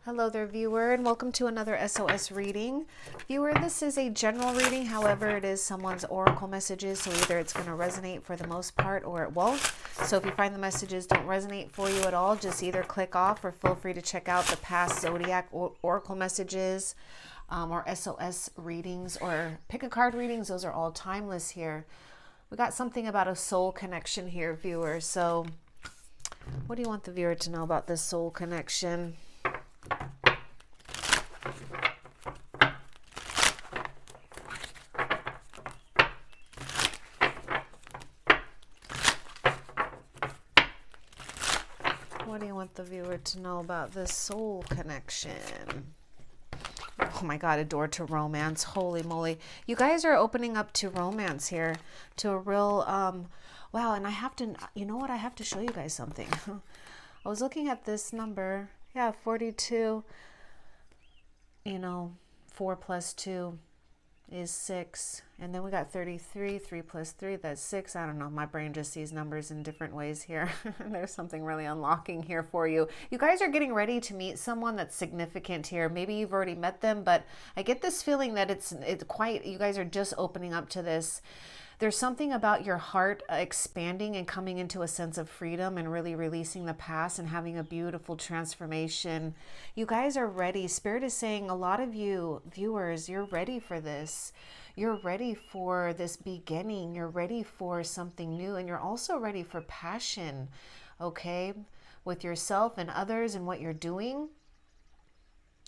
Hello there, viewer, and welcome to another SOS reading. Viewer, this is a general reading. However, it is someone's oracle messages, so either it's going to resonate for the most part or it won't. So if you find the messages don't resonate for you at all, just either click off or feel free to check out the past zodiac oracle messages or SOS readings or pick a card readings. Those are all timeless here. We got something about a soul connection here, viewer. So what do you want the viewer to know about this soul connection? What do you want the viewer to know about this soul connection? Oh my God, a door to romance. Holy moly. You guys are opening up to romance here, to a real, wow. And I have to, you know what? I have to show you guys something. I was looking at this number. Yeah, 42, 4 plus 2 is 6. And then we got 33, 3 plus 3, that's 6. I don't know. My brain just sees numbers in different ways here. There's something really unlocking here for you. You guys are getting ready to meet someone that's significant here. Maybe you've already met them, but I get this feeling that it's quite, you guys are just opening up to this. There's something about your heart expanding and coming into a sense of freedom and really releasing the past and having a beautiful transformation. You guys are ready. Spirit is saying a lot of you viewers, you're ready for this. You're ready for this beginning. You're ready for something new, and you're also ready for passion, okay, with yourself and others and what you're doing.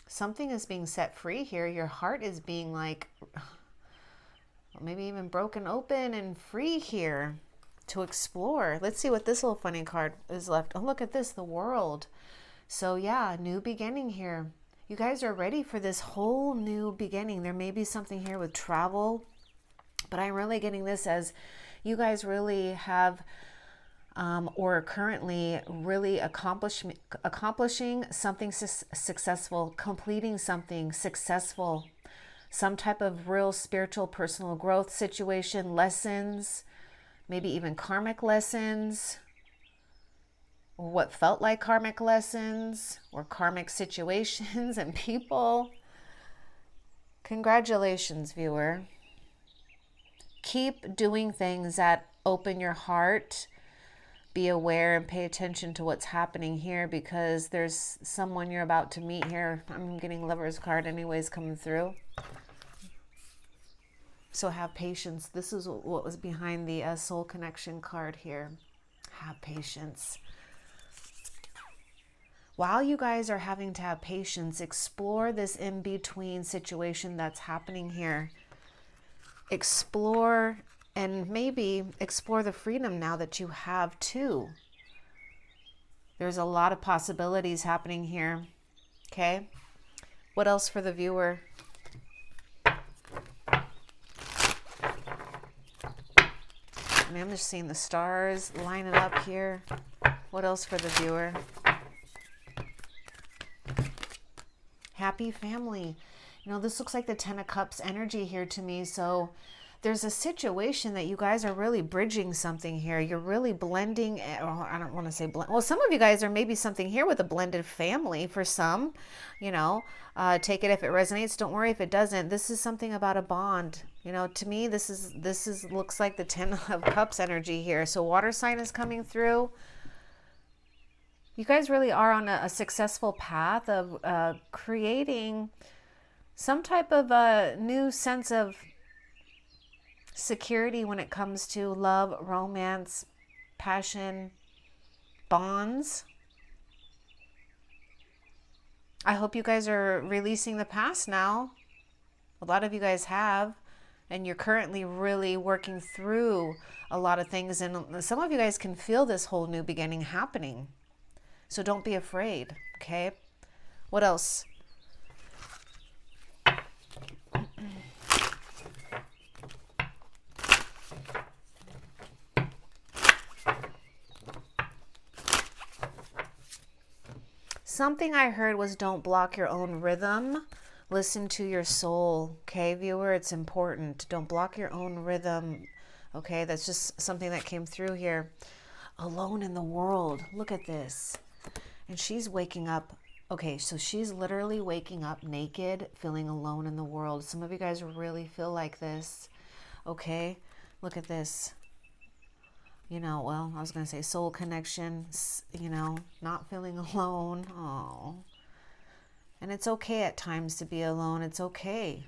Something is being set free here. Your heart is being like, maybe even broken open and free here to explore. Let's see what this little funny card is left. Oh, look at this, the world. So yeah, new beginning here. You guys are ready for this whole new beginning. There may be something here with travel, but I'm really getting this as you guys really have or are currently really accomplishing something successful, completing something successful, some type of real spiritual personal growth situation, lessons, maybe even karmic lessons, or what felt like karmic lessons, or karmic situations and people. Congratulations, viewer. Keep doing things that open your heart. Be aware and pay attention to what's happening here, because there's someone you're about to meet here. I'm getting Lover's card anyways coming through. So have patience. This is what was behind the soul connection card here. Have patience. While you guys are having to have patience, explore this in-between situation that's happening here. Explore and maybe explore the freedom now that you have too. There's a lot of possibilities happening here. Okay. What else for the viewer? I mean, I'm just seeing the stars lining up here. What else for the viewer? Happy family. This looks like the 10 of Cups energy here to me. So there's a situation that you guys are really bridging something here. You're really blending. I don't want to say blend. Well, some of you guys are maybe something here with a blended family for some, take it if it resonates. Don't worry if it doesn't. This is something about a bond. To me, this is looks like the 10 of Cups energy here. So water sign is coming through. You guys really are on a successful path of creating some type of a new sense of security when it comes to love, romance, passion, bonds. I hope you guys are releasing the past now. A lot of you guys have, and you're currently really working through a lot of things, and some of you guys can feel this whole new beginning happening. So don't be afraid, okay? What else? Something I heard was don't block your own rhythm. Listen to your soul, okay, viewer? It's important. Don't block your own rhythm, okay? That's just something that came through here. Alone in the world. Look at this. And she's waking up Okay, so she's literally waking up naked, feeling alone in the world. Some of you guys really feel like this. Okay, look at this. You know, well, I was going to say soul connection, you know, not feeling alone. Oh. And it's okay at times to be alone. It's okay.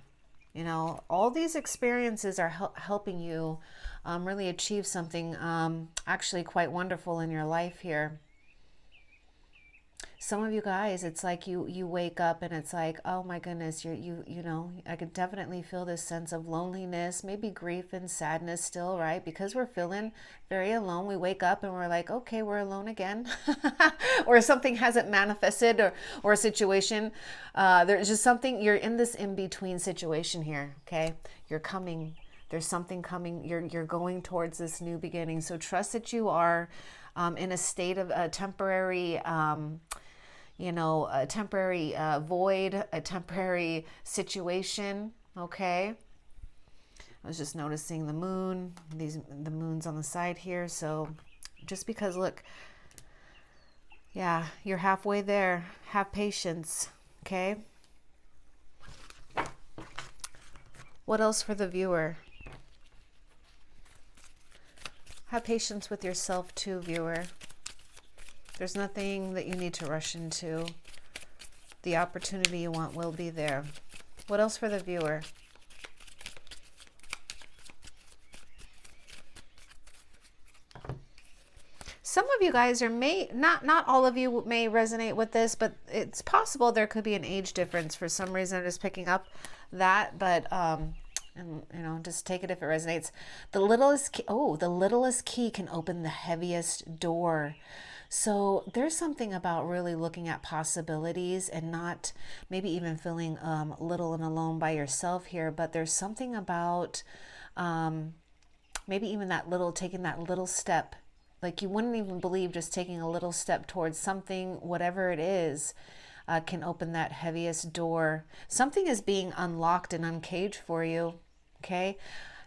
You know, all these experiences are helping you really achieve something actually quite wonderful in your life here. Some of you guys, it's like you wake up and it's like, oh my goodness, you know, I could definitely feel this sense of loneliness, maybe grief and sadness still, right? Because we're feeling very alone. We wake up and we're like, okay, we're alone again. Or something hasn't manifested, or a situation. There's just something, you're in this in-between situation here, okay? You're coming, there's something coming, you're going towards this new beginning. So trust that you are in a state of a temporary you know, a temporary void, a temporary situation, okay? I was just noticing the moon, the moon's on the side here. So just because, look, yeah, you're halfway there. Have patience, okay? What else for the viewer? Have patience with yourself too, viewer. There's nothing that you need to rush into. The opportunity you want will be there. What else for the viewer? Some of you guys are not all of you may resonate with this, but it's possible there could be an age difference. For some reason, I'm just picking up that, but and you know, just take it if it resonates. The littlest key, the littlest key can open the heaviest door. So there's something about really looking at possibilities and not maybe even feeling little and alone by yourself here, but there's something about maybe even that little, taking that little step, like you wouldn't even believe, just taking a little step towards something, whatever it is, can open that heaviest door. Something is being unlocked and uncaged for you, okay?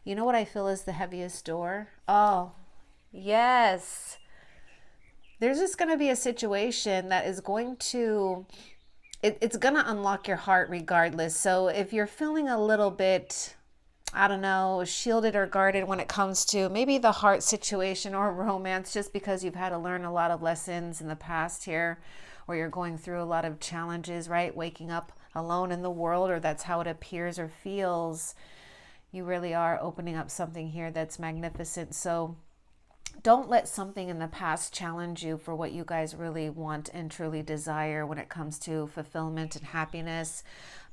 You know what I feel is the heaviest door? Oh, yes. There's just going to be a situation that is going to, it's going to unlock your heart regardless. So if you're feeling a little bit, I don't know, shielded or guarded when it comes to maybe the heart situation or romance, just because you've had to learn a lot of lessons in the past here, or you're going through a lot of challenges, right? Waking up alone in the world, or that's how it appears or feels. You really are opening up something here that's magnificent. So don't let something in the past challenge you for what you guys really want and truly desire when it comes to fulfillment and happiness,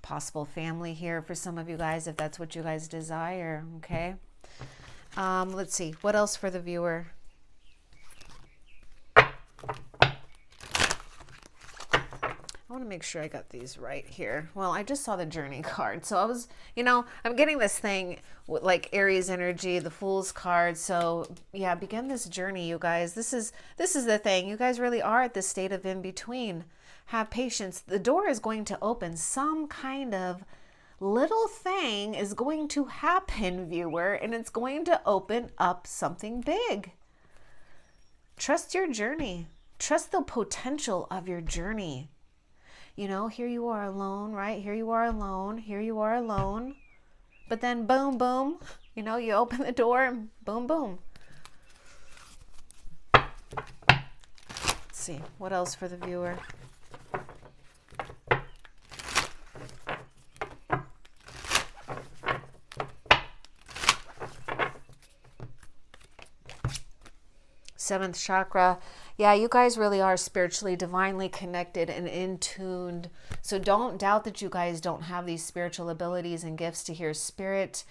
possible family here for some of you guys, if that's what you guys desire, okay? Let's see, what else for the viewer? I want to make sure I got these right here. Well, I just saw the journey card. So I was, you know, I'm getting this thing with like Aries energy, the Fool's card. So yeah, begin this journey, you guys. This is the thing. You guys really are at this state of in between. Have patience. The door is going to open. Some kind of little thing is going to happen, viewer, and it's going to open up something big. Trust your journey. Trust the potential of your journey. You know, here you are alone, right? Here you are alone. Here you are alone. But then boom, boom, you know, you open the door and boom, boom. Let's see, what else for the viewer? Seventh chakra. Yeah, you guys really are spiritually, divinely connected and in tuned. So don't doubt that you guys don't have these spiritual abilities and gifts to hear spirit.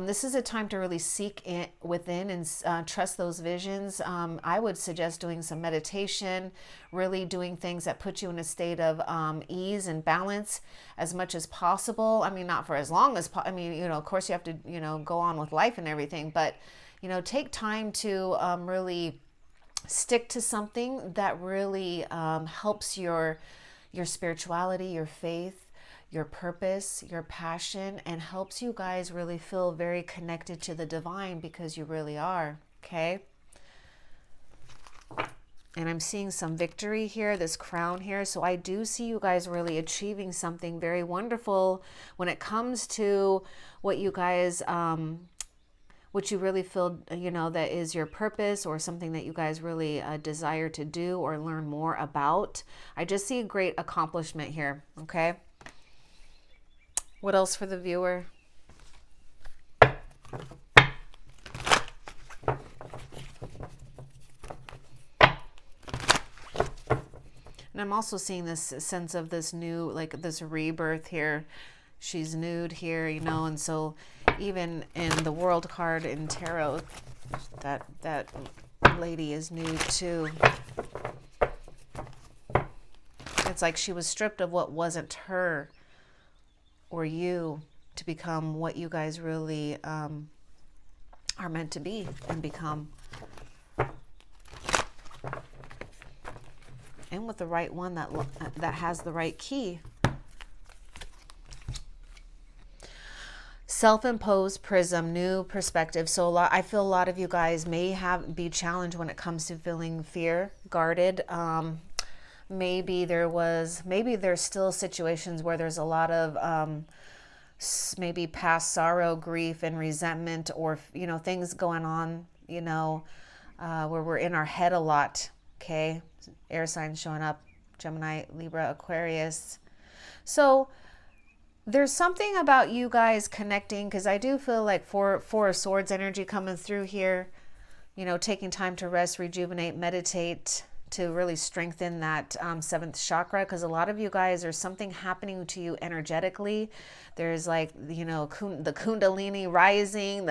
This is a time to really seek within and trust those visions. I would suggest doing some meditation, really doing things that put you in a state of ease and balance as much as possible. I mean, not for as long as, I mean, you know, of course you have to, you know, go on with life and everything, but, you know, take time to really stick to something that really helps your spirituality, your faith, your purpose, your passion, and helps you guys really feel very connected to the divine, because you really are, okay? And I'm seeing some victory here, this crown here. So I do see you guys really achieving something very wonderful when it comes to what you guys, what you really feel, you know, that is your purpose, or something that you guys really desire to do or learn more about. I just see a great accomplishment here, okay? What else for the viewer? And I'm also seeing this sense of this new, like this rebirth here. She's nude here, you know, and so even in the World card in Tarot, that lady is nude too. It's like she was stripped of what wasn't her or you to become what you guys really are meant to be and become. And with the right one that has the right key. Self-imposed prism, new perspective. So I feel a lot of you guys may be challenged when it comes to feeling fear, guarded. Maybe there's still situations where there's a lot of maybe past sorrow, grief, and resentment, or, you know, things going on, you know, where we're in our head a lot. Okay. Air signs showing up, Gemini, Libra, Aquarius. So there's something about you guys connecting, because I do feel like Four of Swords energy coming through here, you know, taking time to rest, rejuvenate, meditate, to really strengthen that seventh chakra, because a lot of you guys, there's something happening to you energetically. There's like, you know, the kundalini rising,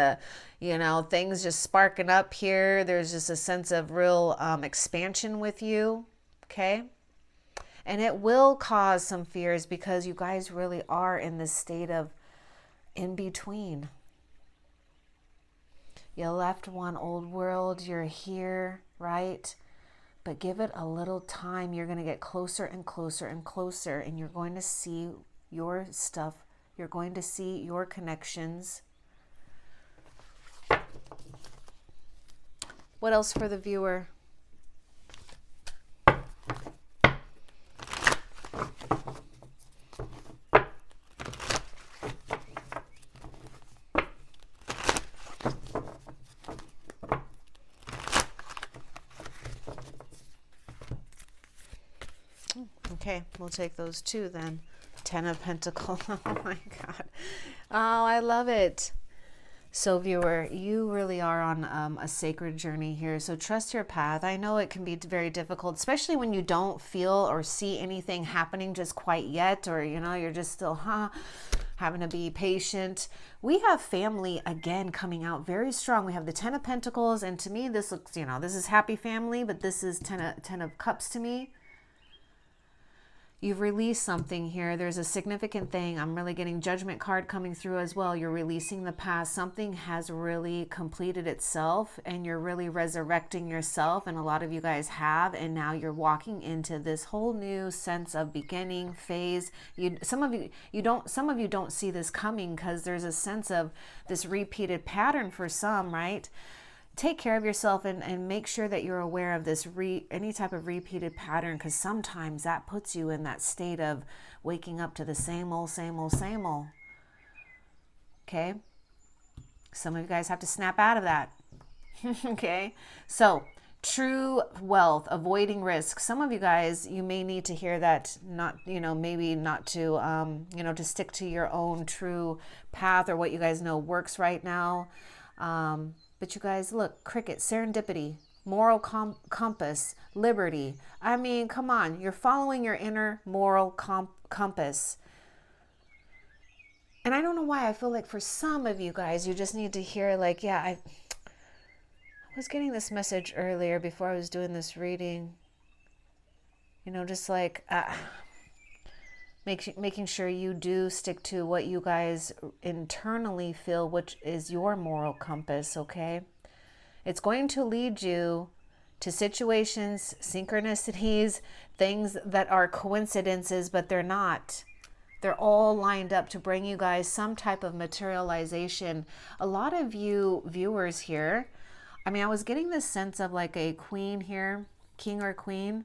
you know, things just sparking up here. There's just a sense of real expansion with you, okay? And it will cause some fears because you guys really are in this state of in between. You left one old world, you're here, right? But give it a little time. You're going to get closer and closer and closer, and you're going to see your stuff. You're going to see your connections. What else for the viewer? Okay, we'll take those two then. 10 of Pentacles. Oh my God. Oh, I love it. So viewer, you really are on a sacred journey here. So trust your path. I know it can be very difficult, especially when you don't feel or see anything happening just quite yet, or, you know, you're just still, having to be patient. We have family again coming out very strong. We have the 10 of Pentacles, and to me, this looks, you know, this is happy family, but this is 10 of Cups to me. You've released something here. There's a significant thing. I'm really getting Judgment card coming through as well. You're releasing the past. Something has really completed itself, and you're really resurrecting yourself. And a lot of you guys have, and now you're walking into this whole new sense of beginning phase. Some of you don't see this coming because there's a sense of this repeated pattern for some, right? Take care of yourself and make sure that you're aware of this any type of repeated pattern, because sometimes that puts you in that state of waking up to the same old, same old, same old. Okay? Some of you guys have to snap out of that. Okay? So, true wealth, avoiding risk. Some of you guys, you may need to hear that, not, you know, maybe not to, you know, to stick to your own true path or what you guys know works right now. But you guys, look, cricket, serendipity, moral compass, liberty. I mean, come on. You're following your inner moral compass. And I don't know why. I feel like for some of you guys, you just need to hear, like, yeah, I was getting this message earlier before I was doing this reading. You know, just like making sure you do stick to what you guys internally feel, which is your moral compass, okay? It's going to lead you to situations, synchronicities, things that are coincidences, but they're not. They're all lined up to bring you guys some type of materialization. A lot of you viewers here, I mean, I was getting this sense of like a queen here, king or queen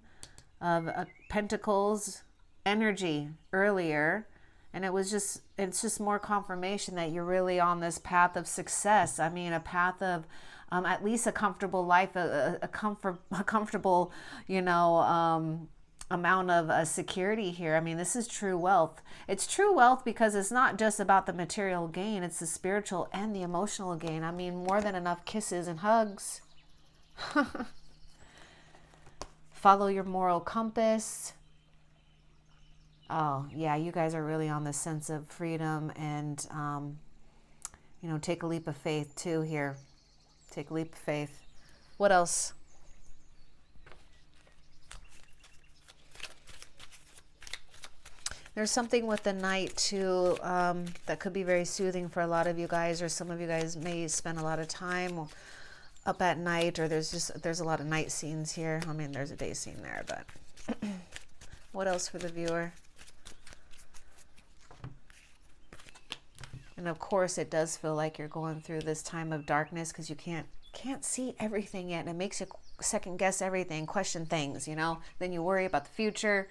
of Pentacles energy earlier. And it's just more confirmation that you're really on this path of success. I mean, a path of at least a comfortable life, a comfortable, you know, amount of security here. I mean, this is true wealth. It's true wealth because it's not just about the material gain, it's the spiritual and the emotional gain. I mean, more than enough kisses and hugs. Follow your moral compass. Oh, yeah, you guys are really on the sense of freedom and, you know, take a leap of faith too here. Take a leap of faith. What else? There's something with the night too that could be very soothing for a lot of you guys, or some of you guys may spend a lot of time up at night, or there's a lot of night scenes here. I mean, there's a day scene there, but what else for the viewer? And of course, it does feel like you're going through this time of darkness because you can't see everything yet, and it makes you second guess everything, question things, you know. Then you worry about the future.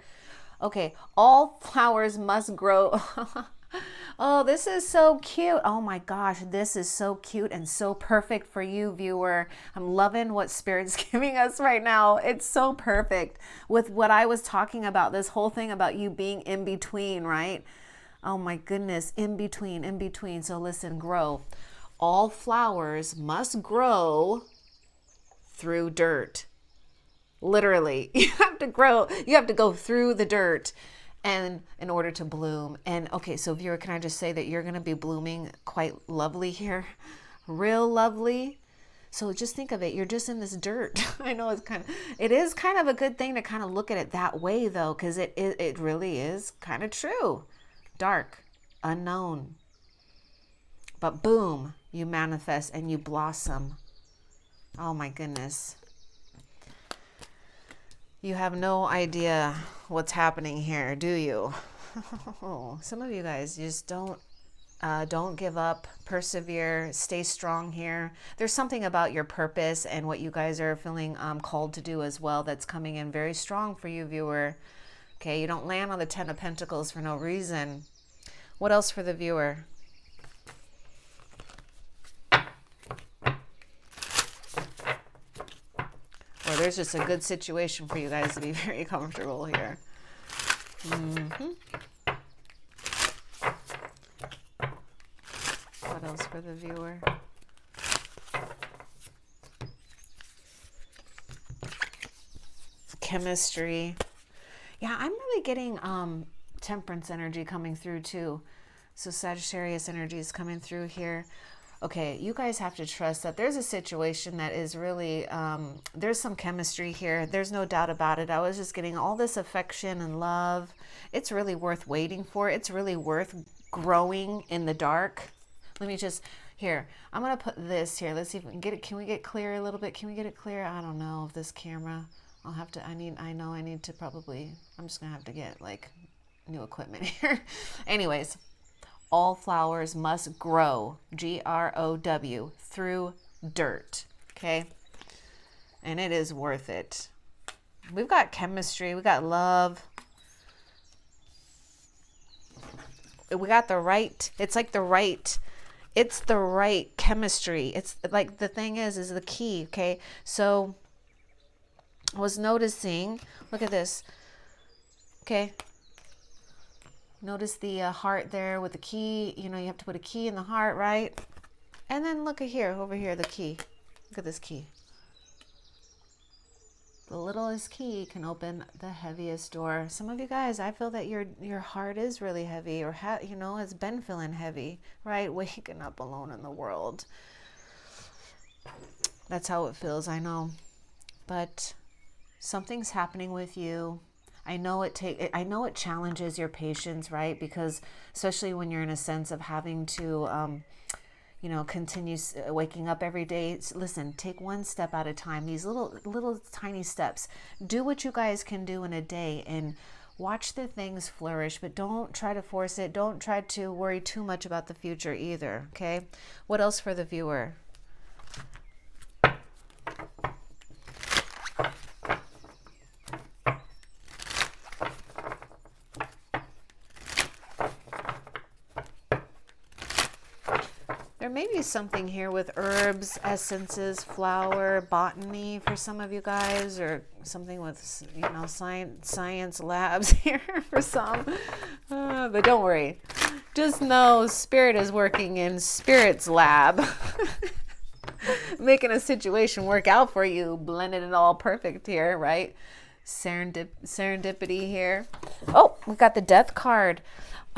Okay, all flowers must grow. Oh, this is so cute. Oh my gosh, this is so cute and so perfect for you, viewer. I'm loving what Spirit's giving us right now. It's so perfect with what I was talking about, this whole thing about you being in between, right? Oh my goodness, in between, in between. So listen, grow. All flowers must grow through dirt. Literally, you have to grow. You have to go through the dirt and in order to bloom. And okay, so viewer, can I just say that you're going to be blooming quite lovely here? Real lovely. So just think of it. You're just in this dirt. I know it is kind of a good thing to kind of look at it that way though, because it really is kind of true. Dark, unknown, but boom, you manifest and you blossom. Oh my goodness. You have no idea what's happening here, do you? Some of you guys just don't give up, persevere, stay strong here. There's something about your purpose and what you guys are feeling called to do as well that's coming in very strong for you, viewer. Okay, you don't land on the 10 of Pentacles for no reason. What else for the viewer? Or there's just a good situation for you guys to be very comfortable here. What else for the viewer? Chemistry. Yeah, I'm really getting Temperance energy coming through too. So Sagittarius energy is coming through here. Okay, you guys have to trust that there's a situation that is really, there's some chemistry here. There's no doubt about it. I was just getting all this affection and love. It's really worth waiting for. It's really worth growing in the dark. Let me just, here, I'm going to put this here. Let's see if we can get it. Can we get clear a little bit? Can we get it clear? I don't know if this camera, I'll have to, I know I need to probably, I'm just going to have to get like new equipment here. Anyways, all flowers must grow, G-R-O-W, through dirt, okay? And it is worth it. We've got chemistry, we got love. We got the right, it's like the right, it's the right chemistry. It's like the thing is the key, okay? So I was noticing, look at this, okay? Notice the heart there with the key. You know, you have to put a key in the heart, right? And then look at here, over here, the key. Look at this key. The littlest key can open the heaviest door. Some of you guys, I feel that your heart is really heavy, or you know, it's been feeling heavy, right? Waking up alone in the world. That's how it feels, I know. But something's happening with you. I know it challenges your patience, right? Because especially when you're in a sense of having to, you know, continue waking up every day. Listen, take one step at a time. These little tiny steps. Do what you guys can do in a day and watch the things flourish, but don't try to force it. Don't try to worry too much about the future either, okay? What else for the viewer? There may be something here with herbs, essences, flower, botany for some of you guys, or something with, you know, science labs here for some. But don't worry. Just know Spirit is working in Spirit's lab. Making a situation work out for you. Blended it all perfect here, right? Serendipity here. Oh, we got the Death card.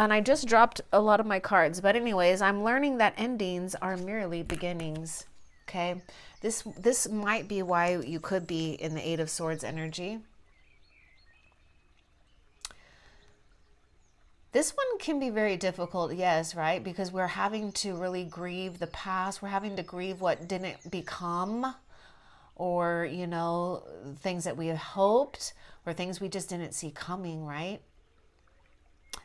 And I just dropped a lot of my cards. But anyways, I'm learning that endings are merely beginnings. Okay? This might be why you could be in the Eight of Swords energy. This one can be very difficult, yes, right? Because we're having to really grieve the past. We're having to grieve what didn't become, or, you know, things that we had hoped, or things we just didn't see coming, right?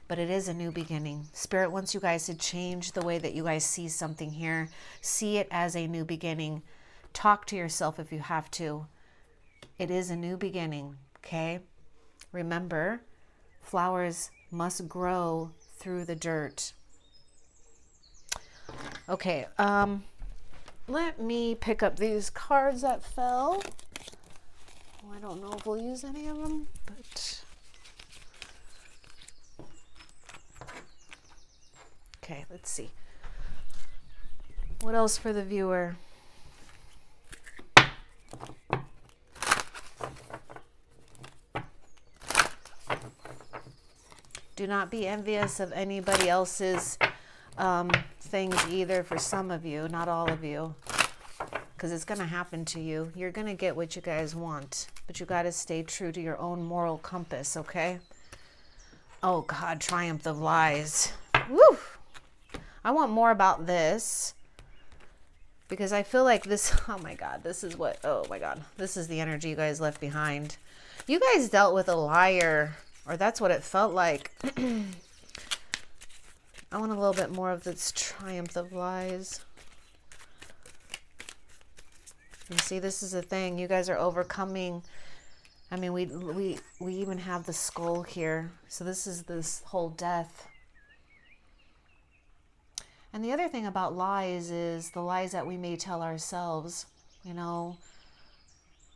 But it is a new beginning. Spirit wants you guys to change the way that you guys see something here. See it as a new beginning. Talk to yourself if you have to. It is a new beginning, okay? Remember, flowers must grow through the dirt. Okay, let me pick up these cards that fell. Well, I don't know if we'll use any of them, but... Okay, let's see. What else for the viewer? Do not be envious of anybody else's things either, for some of you, not all of you. Because it's going to happen to you. You're going to get what you guys want. But you got to stay true to your own moral compass, okay? Oh, God, triumph of lies. Woo! I want more about this. Because I feel like this, oh my God, this is what, oh my God. This is the energy you guys left behind. You guys dealt with a liar. Or that's what it felt like. I want a little bit more of this triumph of lies. You see, this is the thing. You guys are overcoming. I mean, we even have the skull here. So this is this whole death. And the other thing about lies is the lies that we may tell ourselves, you know,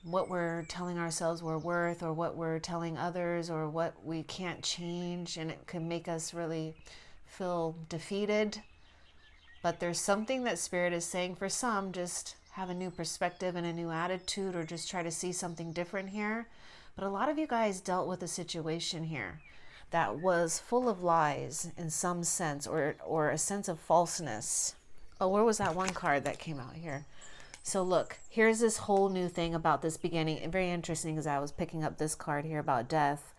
what we're telling ourselves we're worth, or what we're telling others, or what we can't change, and it can make us really feel defeated. But there's something that Spirit is saying for some, just have a new perspective and a new attitude, or just try to see something different here. But a lot of you guys dealt with a situation here that was full of lies in some sense, or a sense of falseness. Oh, where was that one card that came out here? So look, here's this whole new thing about this beginning. And very interesting, as I was picking up this card here about death.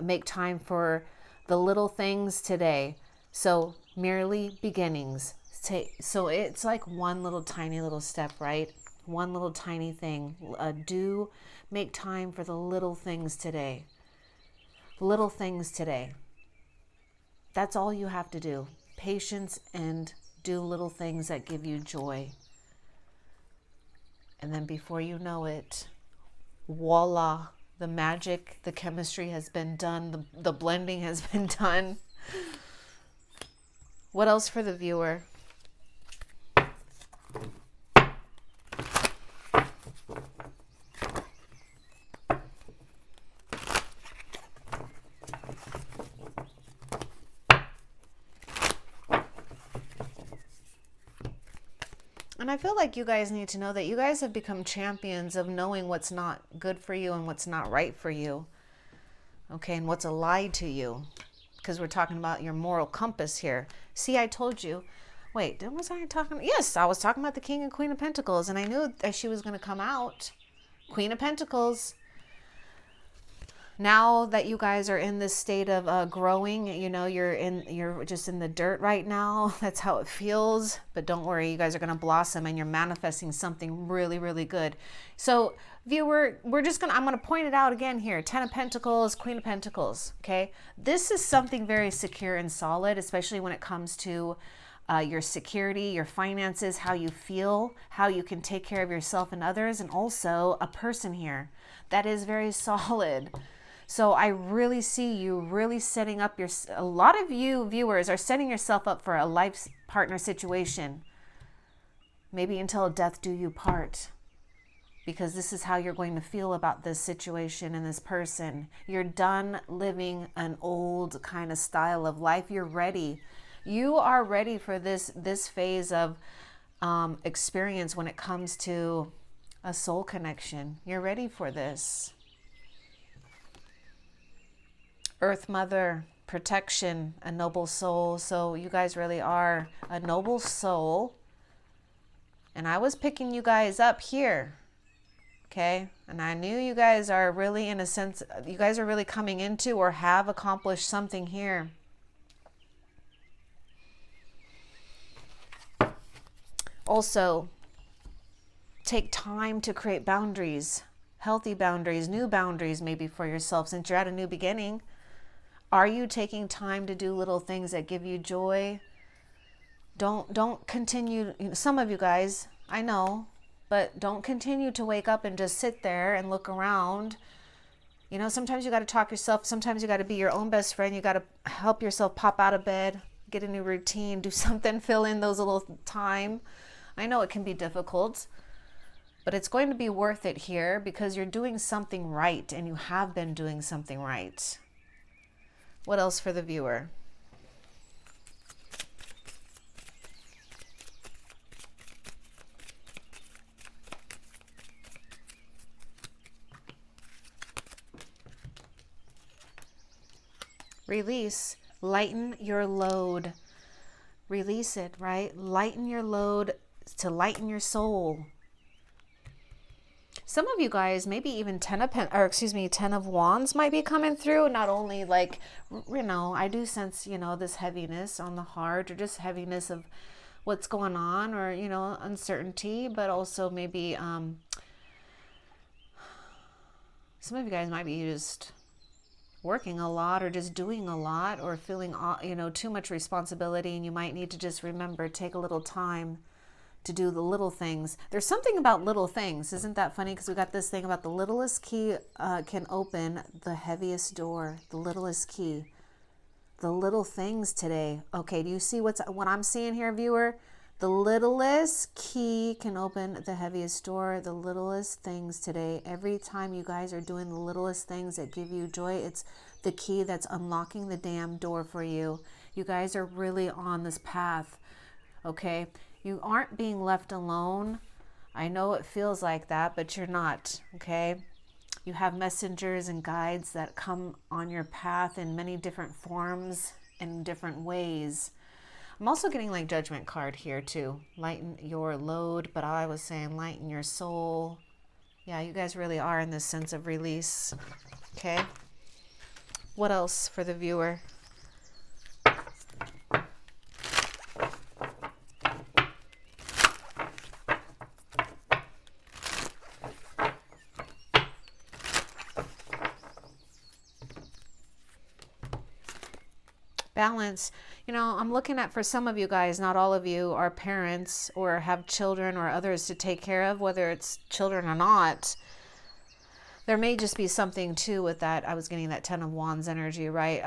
Make time for the little things today. So merely beginnings. So it's like one little tiny little step, right? One little tiny thing. Do make time for the little things today. Little things today. That's all you have to do. Patience, and do little things that give you joy. And then before you know it, voila, the magic, the chemistry has been done. The blending has been done. What else for the viewer? And I feel like you guys need to know that you guys have become champions of knowing what's not good for you and what's not right for you. Okay, and what's a lie to you. Because we're talking about your moral compass here. See, I told you. Wait, was I talking? Yes, I was talking about the King and Queen of Pentacles. And I knew that she was going to come out. Queen of Pentacles. Now that you guys are in this state of growing, you know, you're just in the dirt right now. That's how it feels. But don't worry, you guys are going to blossom, and you're manifesting something really, really good. So viewer, I'm going to point it out again here. 10 of Pentacles, Queen of Pentacles. Okay. This is something very secure and solid, especially when it comes to your security, your finances, how you feel, how you can take care of yourself and others, and also a person here that is very solid. So I really see you really setting up a lot of you viewers are setting yourself up for a life partner situation. maybe until death do you part, because this is how you're going to feel about this situation and this person. You're done living an old kind of style of life. You're ready. You are ready for this phase of experience when it comes to a soul connection. You're ready for this. Earth Mother, protection, a noble soul. So you guys really are a noble soul. And I was picking you guys up here. Okay. And I knew you guys are really, in a sense, you guys are really coming into or have accomplished something here. Also, take time to create boundaries, healthy boundaries, new boundaries maybe for yourself since you're at a new beginning. Are you taking time to do little things that give you joy? Don't continue, some of you guys, I know, but don't continue to wake up and just sit there and look around. Sometimes you got to talk yourself. Sometimes you got to be your own best friend. You got to help yourself pop out of bed, get a new routine, do something, fill in those little time. I know it can be difficult, but it's going to be worth it here because you're doing something right and you have been doing something right. What else for the viewer? Release, lighten your load. Release it, right? Lighten your load to lighten your soul. Some of you guys, maybe even 10 of Wands might be coming through. Not only like, I do sense, this heaviness on the heart or just heaviness of what's going on or, uncertainty, but also maybe some of you guys might be just working a lot or just doing a lot or feeling, too much responsibility, and you might need to just remember, take a little time to do the little things. There's something about little things. Isn't that funny? Because we got this thing about the littlest key can open the heaviest door. The littlest key. The little things today. Okay, do you see what I'm seeing here, viewer? The littlest key can open the heaviest door. The littlest things today. Every time you guys are doing the littlest things that give you joy, it's the key that's unlocking the damn door for you. You guys are really on this path, okay? You aren't being left alone. I know it feels like that, but you're not, okay? You have messengers and guides that come on your path in many different forms and different ways. I'm also getting like judgment card here too. Lighten your load, but I was saying lighten your soul. Yeah, you guys really are in this sense of release. Okay. What else for the viewer? Balance. I'm looking at, for some of you guys, not all of you are parents or have children or others to take care of, whether it's children or not. There may just be something too with that. I was getting that 10 of Wands energy, right?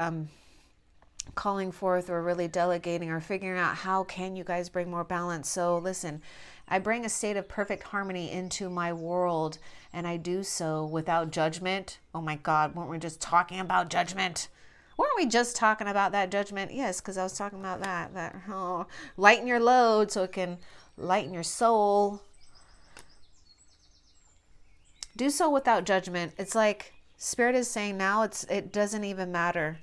Calling forth or really delegating or figuring out how can you guys bring more balance. So listen, I bring a state of perfect harmony into my world, and I do so without judgment. Oh my God, weren't we just talking about judgment? Weren't we just talking about that judgment? Yes, because I was talking about that lighten your load so it can lighten your soul. Do so without judgment. It's like Spirit is saying now it doesn't even matter.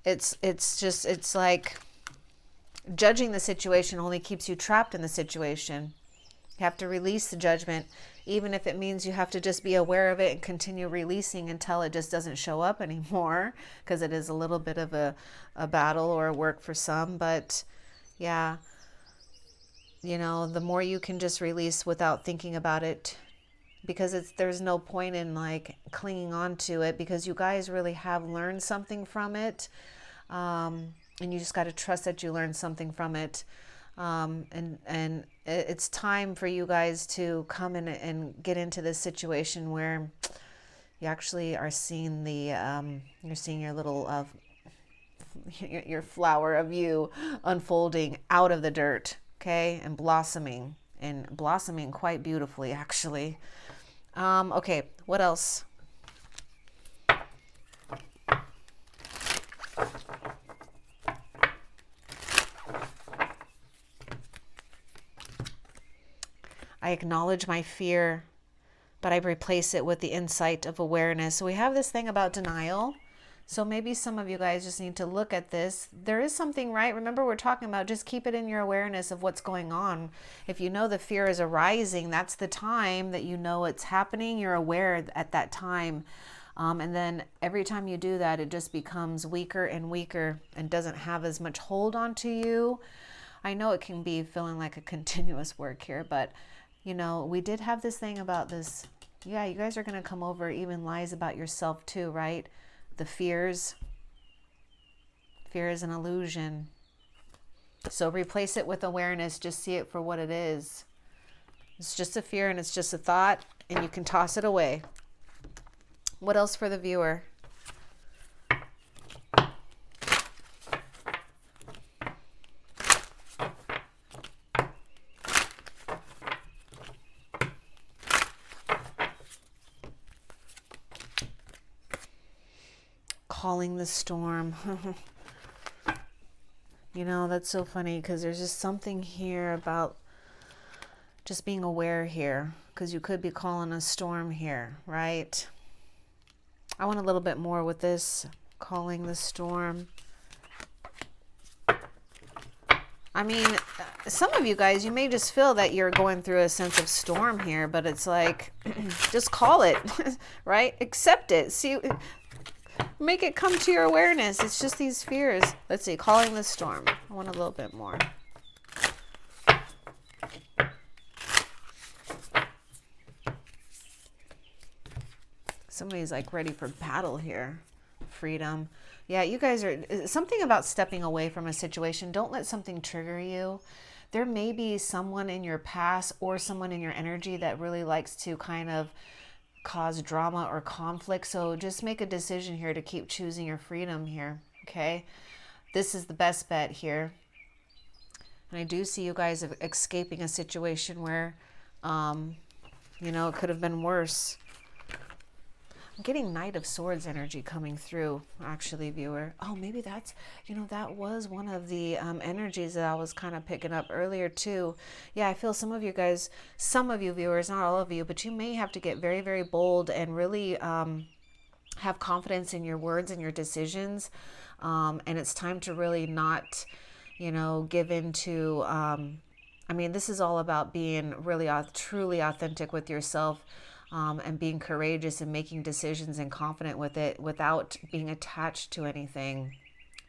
It's like judging the situation only keeps you trapped in the situation. You have to release the judgment, even if it means you have to just be aware of it and continue releasing until it just doesn't show up anymore, because it is a little bit of a battle or a work for some. But yeah, the more you can just release without thinking about it, because there's no point in like clinging on to it, because you guys really have learned something from it, and you just got to trust that you learned something from it. And it's time for you guys to come in and get into this situation where you actually are seeing you're seeing your little your flower of you unfolding out of the dirt. okay, and blossoming quite beautifully, actually. Okay, what else? I acknowledge my fear, but I replace it with the insight of awareness. So we have this thing about denial. So maybe some of you guys just need to look at this. There is something, right? Remember, we're talking about just keep it in your awareness of what's going on. If you know the fear is arising, that's the time that you know it's happening. You're aware at that time. And then every time you do that, it just becomes weaker and weaker and doesn't have as much hold onto you. I know it can be feeling like a continuous work here, but you know, we did have this thing about this. Yeah, you guys are going to come over even lies about yourself too, right? The fears. Fear is an illusion. So replace it with awareness. Just see it for what it is. It's just a fear and it's just a thought, and you can toss it away. What else for the viewer? Calling the storm. You know, that's so funny because there's just something here about just being aware here, because you could be calling a storm here, right? I want a little bit more with this, calling the storm. I mean, some of you guys, you may just feel that you're going through a sense of storm here, but it's like, just call it, right? Accept it. See, make it come to your awareness. It's just these fears. Let's see, calling the storm. I want a little bit more. Somebody's like ready for battle here. Freedom. Yeah, you guys are, something about stepping away from a situation. Don't let something trigger you. There may be someone in your past or someone in your energy that really likes to kind of cause drama or conflict. So just make a decision here to keep choosing your freedom here. Okay. This is the best bet here. And I do see you guys escaping a situation where, you know, it could have been worse. I'm getting Knight of Swords energy coming through, actually, viewer. Oh, maybe that's, you know, that was one of the energies that I was kind of picking up earlier, too. Yeah, I feel some of you guys, some of you viewers, not all of you, but you may have to get very, very bold and really have confidence in your words and your decisions. And it's time to really not, you know, give in to, I mean, this is all about being really truly authentic with yourself. And being courageous and making decisions and confident with it without being attached to anything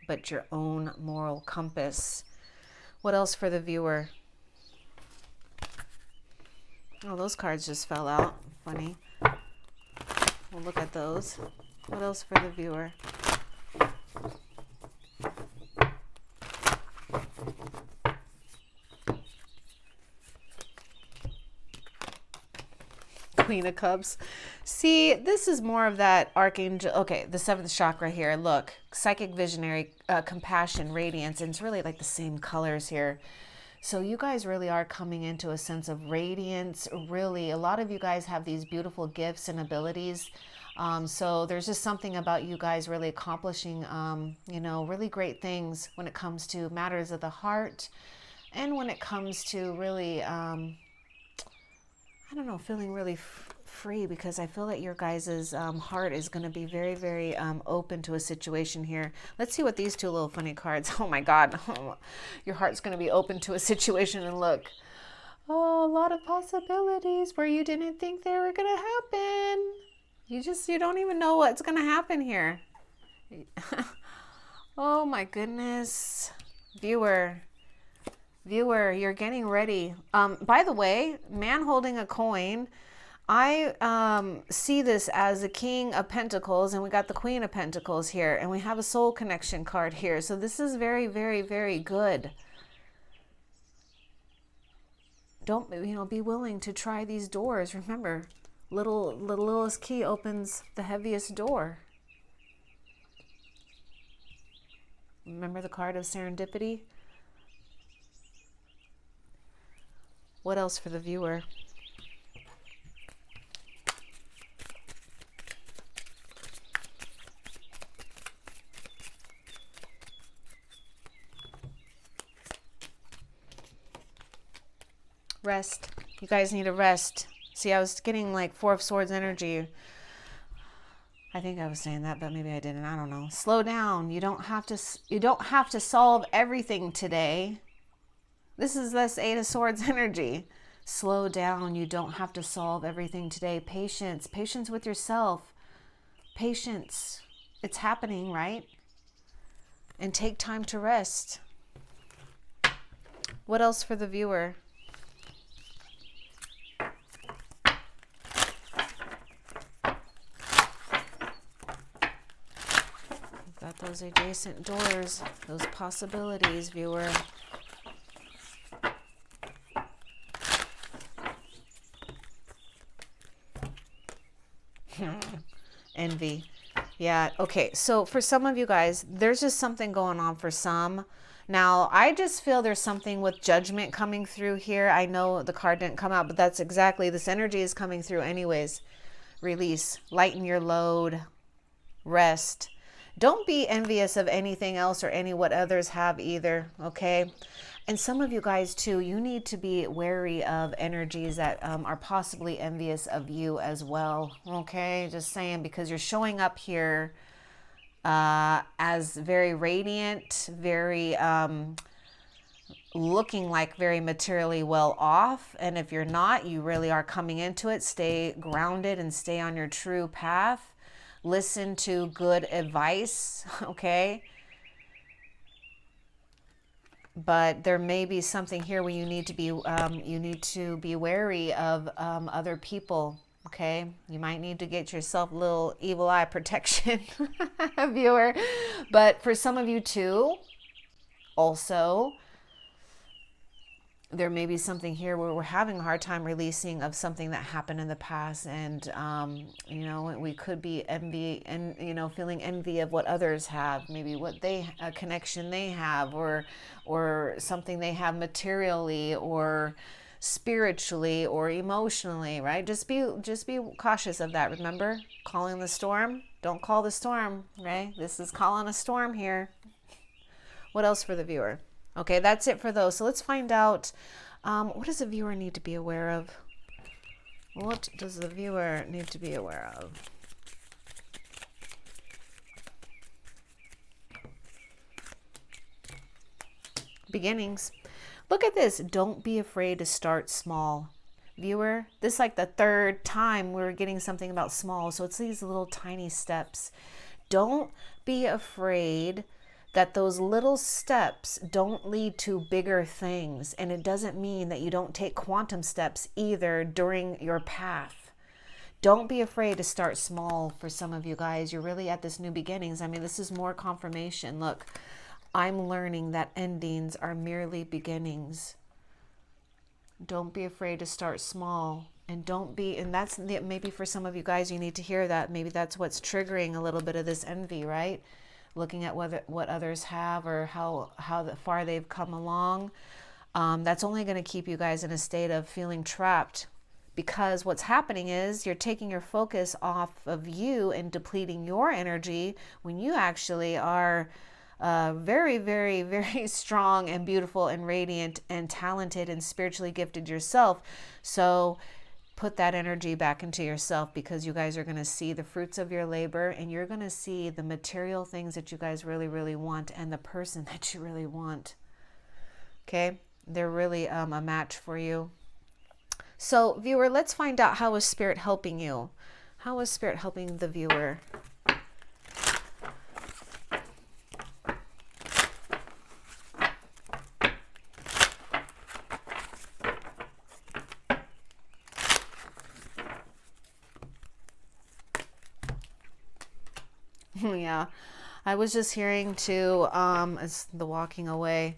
but your own moral compass. What else for the viewer? Oh, those cards just fell out. Funny. We'll look at those. What else for the viewer? Queen of Cups. See, this is more of that archangel. Okay, the 7th chakra here. Look, psychic, visionary, compassion, radiance, and it's really like the same colors here. So you guys really are coming into a sense of radiance. Really, a lot of you guys have these beautiful gifts and abilities. So there's just something about you guys really accomplishing, you know, really great things when it comes to matters of the heart, and when it comes to really, I don't know, feeling really free, because I feel that your guys' heart is going to be very, very open to a situation here. Let's see what these two little funny cards. Oh my God. Your heart's going to be open to a situation, and look. Oh, a lot of possibilities where you didn't think they were going to happen. You don't even know what's going to happen here. Oh my goodness. Viewer, you're getting ready. By the way, man holding a coin, I see this as the King of Pentacles, and we got the Queen of Pentacles here, and we have a soul connection card here. So this is very, very, very good. Don't, you know, be willing to try these doors. Remember, the littlest key opens the heaviest door. Remember the card of serendipity? What else for the viewer? Rest. You guys need a rest. See, I was getting like Four of Swords energy. I think I was saying that, but maybe I didn't. I don't know. Slow down. You don't have to solve everything today. This is this Eight of Swords energy. Slow down. You don't have to solve everything today. Patience. Patience with yourself. Patience. It's happening, right? And take time to rest. What else for the viewer? Got those adjacent doors, those possibilities, viewer. Envy. Yeah, okay. So for some of you guys, there's just something going on for some. Now, I just feel there's something with judgment coming through here. I know the card didn't come out, but that's exactly, this energy is coming through anyways. Release, lighten your load, rest. Don't be envious of anything else or any what others have either, okay? And some of you guys too, you need to be wary of energies that are possibly envious of you as well, okay? Just saying, because you're showing up here as very radiant, very looking like very materially well off. And if you're not, you really are coming into it. Stay grounded and stay on your true path. Listen to good advice, okay? But there may be something here where you need to be wary of other people, okay? You might need to get yourself a little evil eye protection, viewer. But for some of you too, also, there may be something here where we're having a hard time releasing of something that happened in the past. And, you know, we could be feeling envy of what others have, maybe what a connection they have, or something they have materially or spiritually or emotionally, right? Just be cautious of that. Remember, calling the storm, don't call the storm, right? This is calling a storm here. What else for the viewer? Okay, that's it for those. So let's find out, what does the viewer need to be aware of? What does the viewer need to be aware of? Beginnings. Look at this. Don't be afraid to start small. Viewer, this is like the third time we're getting something about small. So it's these little tiny steps. Don't be afraid that those little steps don't lead to bigger things. And it doesn't mean that you don't take quantum steps either during your path. Don't be afraid to start small for some of you guys. You're really at this new beginnings. I mean, this is more confirmation. Look, I'm learning that endings are merely beginnings. Don't be afraid to start small. And that's maybe for some of you guys, you need to hear that. Maybe that's what's triggering a little bit of this envy, right? Looking at what others have or how far they've come along. That's only going to keep you guys in a state of feeling trapped, because what's happening is you're taking your focus off of you and depleting your energy when you actually are very, very, very strong and beautiful and radiant and talented and spiritually gifted yourself. So put that energy back into yourself, because you guys are going to see the fruits of your labor, and you're going to see the material things that you guys really, really want and the person that you really want. Okay? They're really a match for you. So, viewer, let's find out, how is Spirit helping you? How is Spirit helping the viewer? Yeah, I was just hearing too, it's the walking away.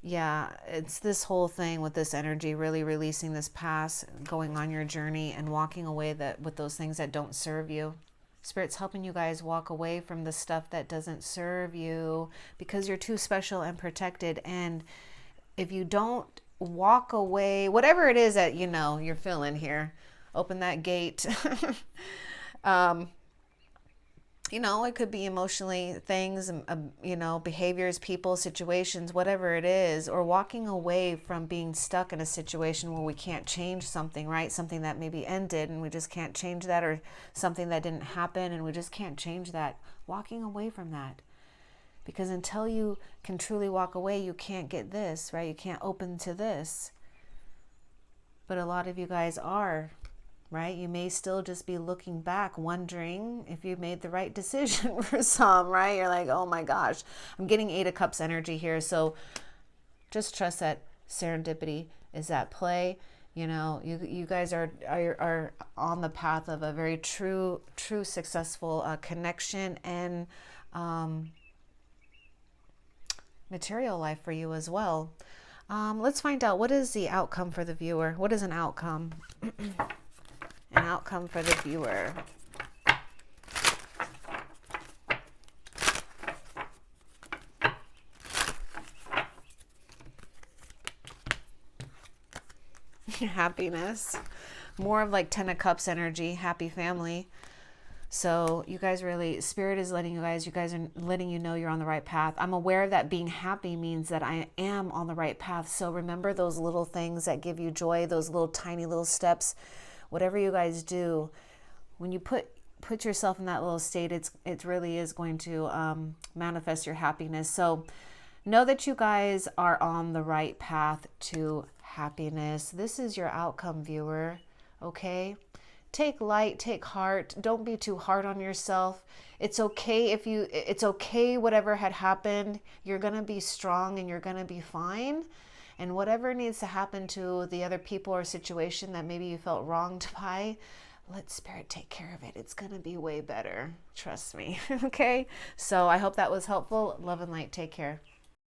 Yeah, it's this whole thing with this energy, really releasing this past, going on your journey and walking away with those things that don't serve you. Spirit's helping you guys walk away from the stuff that doesn't serve you, because you're too special and protected. And if you don't walk away, whatever it is that, you know, you're feeling here. Open that gate. You know, it could be emotionally things, you know, behaviors, people, situations, whatever it is, or walking away from being stuck in a situation where we can't change something, right? Something that maybe ended and we just can't change that, or something that didn't happen and we just can't change that. Walking away from that. Because until you can truly walk away, you can't get this, right? You can't open to this. But a lot of you guys are, right? You may still just be looking back, wondering if you made the right decision for some, right? You're like, oh my gosh, I'm getting 8 of Cups energy here. So just trust that serendipity is at play. You know, you guys are on the path of a very true, successful connection and material life for you as well. Let's find out, what is the outcome for the viewer? What is an outcome? An outcome for the viewer. Happiness. More of like 10 of Cups energy, happy family. So you guys really, Spirit is letting you guys are letting you know you're on the right path. I'm aware that being happy means that I am on the right path. So remember those little things that give you joy, those little tiny little steps. Whatever you guys do, when you put yourself in that little state, it really is going to manifest your happiness. So know that you guys are on the right path to happiness. This is your outcome, viewer. Okay? Take light, take heart. Don't be too hard on yourself. It's okay it's okay whatever had happened. You're going to be strong and you're going to be fine. And whatever needs to happen to the other people or situation that maybe you felt wronged by, let Spirit take care of it. It's going to be way better. Trust me. Okay? So I hope that was helpful. Love and light. Take care.